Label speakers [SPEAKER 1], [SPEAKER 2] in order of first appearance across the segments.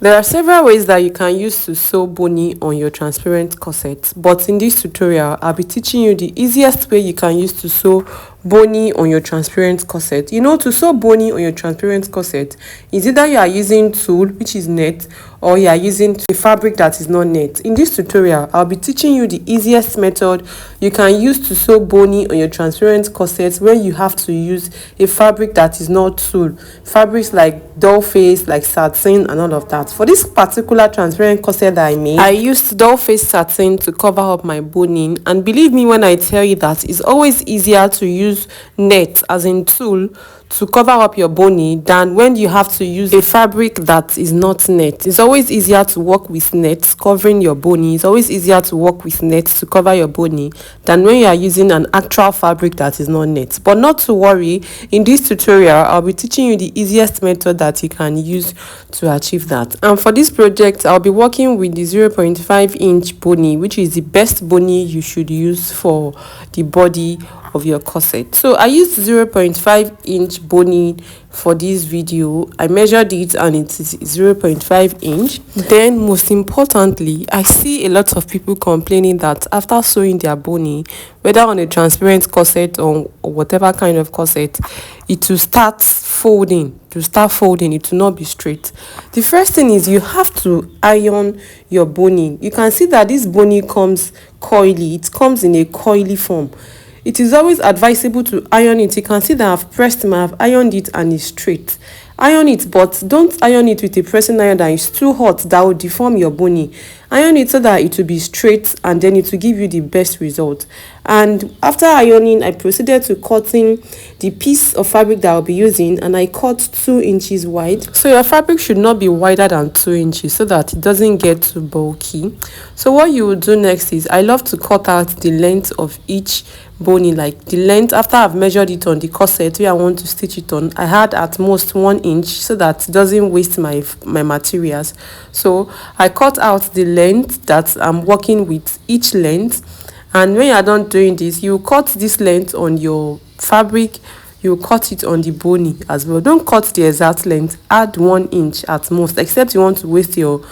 [SPEAKER 1] There are several ways that you can use to sew boni on your transparent corset, but in this tutorial, I'll be teaching you the easiest way you can use to sew boni on your transparent corset. You know, to sew boni on your transparent corset is either you are using tulle, which is net, or you are using a fabric that is not net. In this tutorial, I'll be teaching you the easiest method you can use to sew boni on your transparent corset when you have to use a fabric that is not tulle. Fabrics like doll face, like satin and all of that. For this particular transparent corset that I made, I used doll face satin to cover up my boning, and believe me when I tell you that it's always easier to use net, as in tulle, to cover up your boni than when you have to use a fabric that is not net. It's always easier to work with net covering your boni. It's always easier to work with net to cover your boni than when you are using an actual fabric that is not net. But not to worry, in this tutorial I'll be teaching you the easiest method that you can use to achieve that. And for this project, I'll be working with the 0.5 inch boni, which is the best boni you should use for the body of your corset. So I used 0.5 inch boni for this video. I measured it and it is 0.5 inch. Then most importantly, I see a lot of people complaining that after sewing their boni, whether on a transparent corset or whatever kind of corset, it will start folding. It will not be straight. The first thing is you have to iron your boni. You can see that this boni comes coily. It comes in a coily form. It is always advisable to iron it. You can see that I've ironed it and it's straight. Iron it, but don't iron it with a pressing iron that is too hot, that will deform your boni. Iron it so that it will be straight and then it will give you the best result. And after ironing, I proceeded to cutting the piece of fabric that I'll be using, and I cut 2 inches wide. So your fabric should not be wider than 2 inches so that it doesn't get too bulky. So what you will do next is, I love to cut out the length of each boni, like the length after I've measured it on the corset where I want to stitch it on. I had at most 1 inch so that it doesn't waste my materials. So I cut out the length that I'm working with, each length. And when you're done doing this, you cut this length on your fabric, you cut it on the boni as well. Don't cut the exact length, add 1 inch at most, except you want to waste your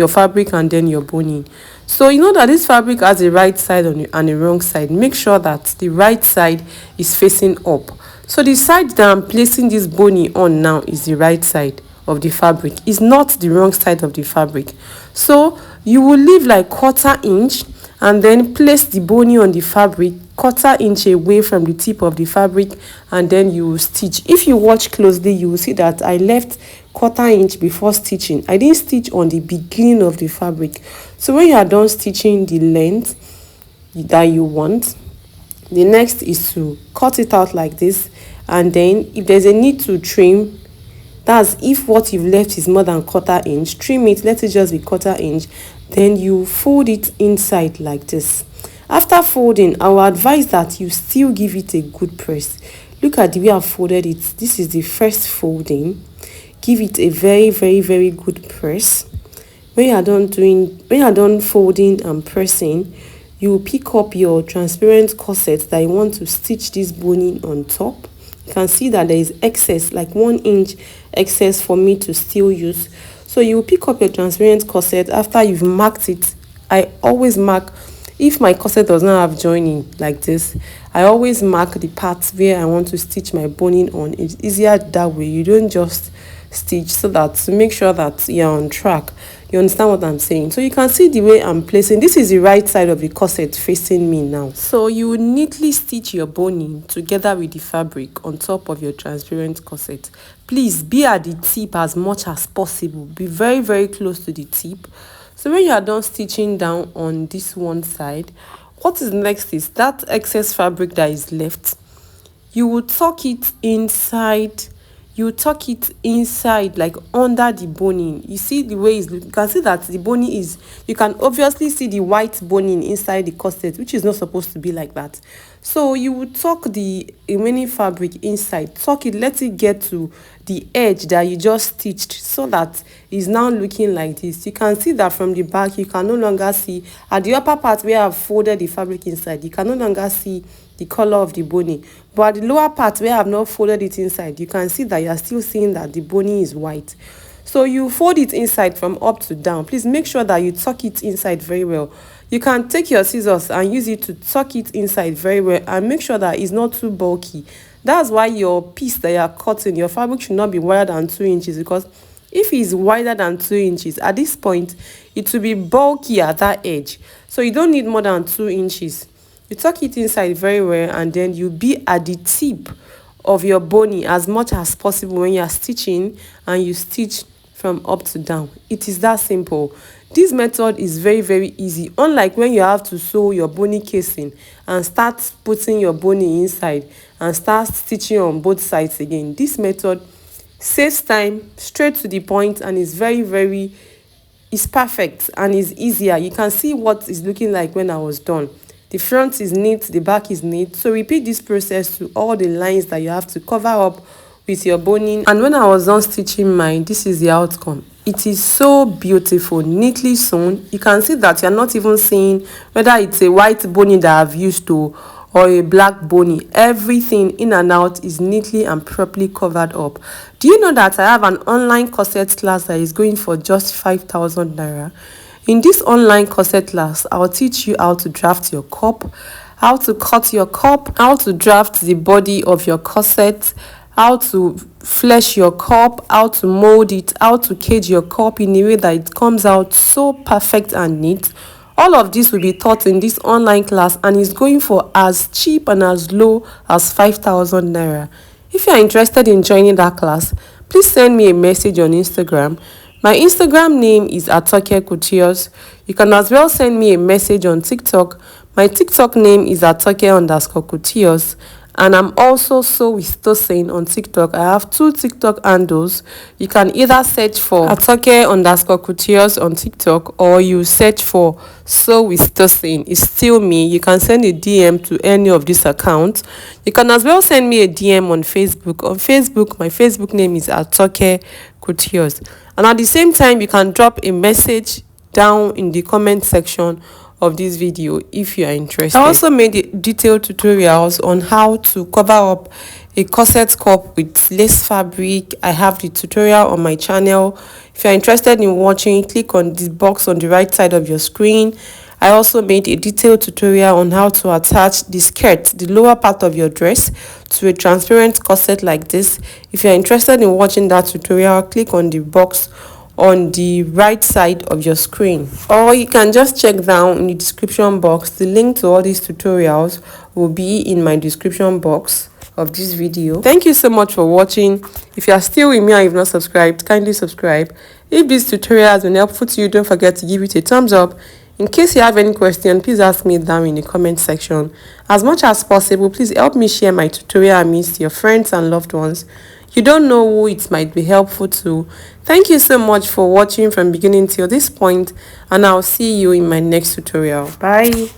[SPEAKER 1] fabric and then your boni. So you know that this fabric has a right side and a wrong side. Make sure that the right side is facing up. So the side that I'm placing this boni on now is the right side of the fabric. It's not the wrong side of the fabric. So you will leave like 1/4 inch and then place the boni on the fabric 1/4 inch away from the tip of the fabric, and then you will stitch. If you watch closely, you will see that I left 1/4 inch before stitching. I didn't stitch on the beginning of the fabric. So when you are done stitching the length that you want, the next is to cut it out like this. And then if there's a need to trim, that's if what you've left is more than 1/4 inch, trim it, let it just be 1/4 inch. Then you fold it inside like this. After folding, I will advise that you still give it a good press. Look at the way I've folded it. This is the first folding. Give it a very, very, very good press. When you are done folding and pressing, you will pick up your transparent corset that you want to stitch this boni on top. You can see that there is excess, like 1 inch excess for me to still use. So you will pick up your transparent corset after you've marked it. I always mark, if my corset does not have joining like this, I always mark the parts where I want to stitch my boning on. It's easier that way. You don't just stitch, so that to make sure that you're on track. You understand what I'm saying? So you can see the way I'm placing. This is the right side of the corset facing me now. So you will neatly stitch your boning together with the fabric on top of your transparent corset. Please be at the tip as much as possible. Be very, very close to the tip. So when you are done stitching down on this one side, what is next is that excess fabric that is left. You will tuck it inside. You tuck it inside, like under the boning. You see the way you can see that the boning is, you can obviously see the white boning inside the corset, which is not supposed to be like that. So you will tuck the remaining fabric inside, tuck it, let it get to the edge that you just stitched, so that it's now looking like this. You can see that from the back, you can no longer see at the upper part where I've folded the fabric inside, you can no longer see the color of the boning. But at the lower part where I have not folded it inside, you can see that you are still seeing that the boning is white. So you fold it inside from up to down. Please make sure that you tuck it inside very well. You can take your scissors and use it to tuck it inside very well and make sure that it's not too bulky. That's why your piece that you are cutting, your fabric should not be wider than 2 inches, because if it's wider than 2 inches, at this point, it will be bulky at that edge. So you don't need more than 2 inches. You tuck it inside very well, and then you be at the tip of your bony as much as possible when you are stitching, and you stitch from up to down. It is that simple. This method is very, very easy, unlike when you have to sew your bony casing and start putting your bony inside and start stitching on both sides again. This method saves time, straight to the point, and is very, very, is perfect and is easier. You can see what it's looking like when I was done. The front is neat, the back is neat. So repeat this process to all the lines that you have to cover up with your boning. And when I was done stitching mine, this is the outcome. It is so beautiful, neatly sewn. You can see that you're not even seeing whether it's a white boning that I've used to or a black boning. Everything in and out is neatly and properly covered up. Do you know that I have an online corset class that is going for just 5,000 naira? In this online corset class, I'll teach you how to draft your cup, how to cut your cup, how to draft the body of your corset, how to flesh your cup, how to mold it, how to cage your cup in a way that it comes out so perfect and neat. All of this will be taught in this online class, and is going for as cheap and as low as 5,000 naira. If you are interested in joining that class, please send me a message on Instagram. My Instagram name is @toke_coutiers. You can as well send me a message on TikTok. My TikTok name is @toke_coutiers. And I'm also Sew with Tosin on TikTok. I have 2 TikTok handles. You can either search for @toke_coutiers on TikTok, or you search for Sew with Tosin. It's still me. You can send a DM to any of these accounts. You can as well send me a DM on Facebook. On Facebook, my Facebook name is @toke_coutiers. And at the same time, you can drop a message down in the comment section of this video if you are interested. I also made detailed tutorials on how to cover up a corset cup with lace fabric. I have the tutorial on my channel. If you're interested in watching, click on the box on the right side of your screen. I also made a detailed tutorial on how to attach the skirt, the lower part of your dress, to a transparent corset like this. If you're interested in watching that tutorial, click on the box on the right side of your screen, or you can just check down in the description box. The link to all these tutorials will be in my description box of this video. Thank you so much for watching. If you are still with me and you've not subscribed, kindly subscribe. If this tutorial has been helpful to you, don't forget to give it a thumbs up. In case you have any question, please ask me down in the comment section. As much as possible, please help me share my tutorial amidst your friends and loved ones. You don't know who it might be helpful to. Thank you so much for watching from beginning till this point, and I'll see you in my next tutorial. Bye.